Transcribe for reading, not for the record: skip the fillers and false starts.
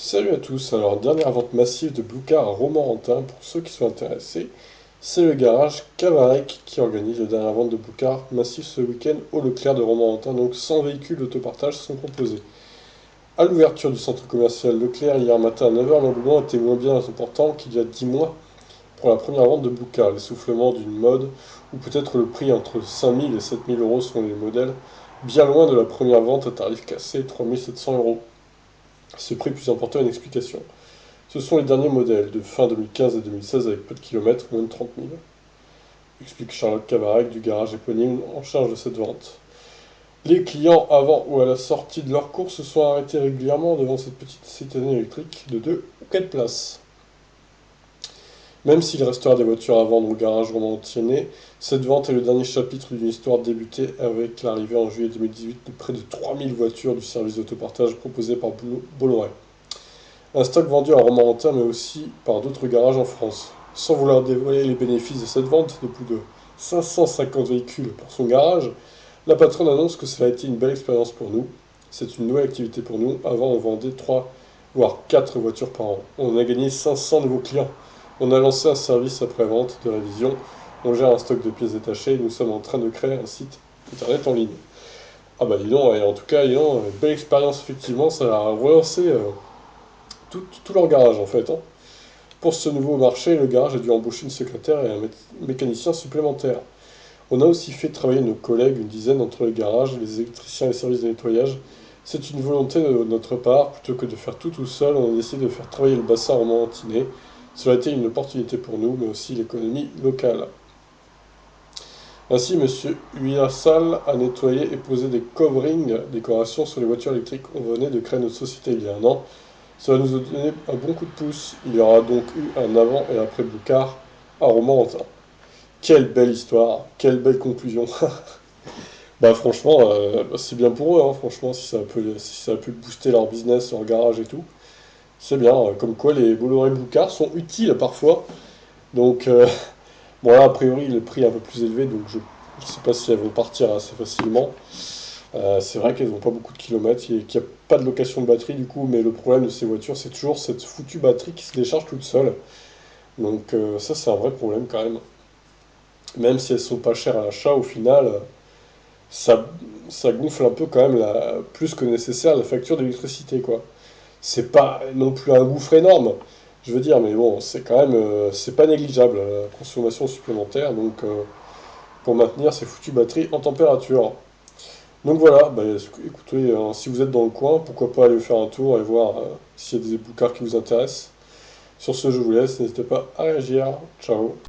Salut à tous, alors dernière vente massive de Blue Car à Romorantin, pour ceux qui sont intéressés, c'est le garage Cavarec qui organise la dernière vente de Blue Car massif ce week-end au Leclerc de Romorantin, donc 100 véhicules d'autopartage sont proposés. À l'ouverture du centre commercial Leclerc hier matin à 9 heures, l'engouement était moins bien important qu'il y a 10 mois pour la première vente de Blue Car, l'essoufflement d'une mode où peut-être le prix entre 5000 et 7000 euros sont les modèles, bien loin de la première vente à tarif cassé 3700 euros. Ce prix plus important a une explication. Ce sont les derniers modèles de fin 2015 et 2016 avec peu de kilomètres, moins de 30 000, explique Charlotte Cavarec du garage éponyme en charge de cette vente. Les clients avant ou à la sortie de leur course se sont arrêtés régulièrement devant cette petite citadine électrique de 2 ou 4 places. Même s'il restera des voitures à vendre au garage romantiné, cette vente est le dernier chapitre d'une histoire débutée avec l'arrivée en juillet 2018 de près de 3000 voitures du service d'autopartage proposé par Bolloré. Un stock vendu à Romorantin mais aussi par d'autres garages en France. Sans vouloir dévoiler les bénéfices de cette vente de plus de 550 véhicules pour son garage, la patronne annonce que cela a été une belle expérience pour nous. C'est une nouvelle activité pour nous. Avant, on vendait 3 voire 4 voitures par an. On a gagné 500 nouveaux clients. On a lancé un service après-vente de révision. On gère un stock de pièces détachées et nous sommes en train de créer un site internet en ligne. Ah bah dis donc, et en tout cas, dis donc, belle expérience effectivement, ça a relancé tout leur garage en fait, hein. Pour ce nouveau marché, le garage a dû embaucher une secrétaire et un mécanicien supplémentaire. On a aussi fait travailler nos collègues, une dizaine entre les garages, les électriciens et les services de nettoyage. C'est une volonté de notre part, plutôt que de faire tout seul, on a décidé de faire travailler le bassin romantiné. Cela a été une opportunité pour nous, mais aussi l'économie locale. Ainsi, Monsieur Huyassal a nettoyé et posé des coverings décorations sur les voitures électriques. On venait de créer notre société il y a un an. Cela nous a donné un bon coup de pouce. Il y aura donc eu un avant et après Boucard à Romorantin. Quelle belle histoire, quelle belle conclusion. Bah franchement, c'est bien pour eux, hein, franchement, si ça peut booster leur business, leur garage et tout. C'est bien, comme quoi les Bolloré Boucard sont utiles parfois. Donc, bon là, a priori, le prix est un peu plus élevé, donc je ne sais pas si elles vont partir assez facilement. C'est vrai qu'elles n'ont pas beaucoup de kilomètres, qu'il n'y a pas de location de batterie du coup, mais le problème de ces voitures, c'est toujours cette foutue batterie qui se décharge toute seule. Donc ça, c'est un vrai problème quand même. Même si elles sont pas chères à l'achat, au final, ça, ça gonfle un peu quand même plus que nécessaire la facture d'électricité, quoi. C'est pas non plus un gouffre énorme, je veux dire, mais bon, c'est quand même, c'est pas négligeable, la consommation supplémentaire, donc pour maintenir ces foutues batteries en température. Donc voilà, bah, écoutez, si vous êtes dans le coin, pourquoi pas aller faire un tour et voir s'il y a des boucards qui vous intéressent. Sur ce, je vous laisse, n'hésitez pas à réagir. Ciao.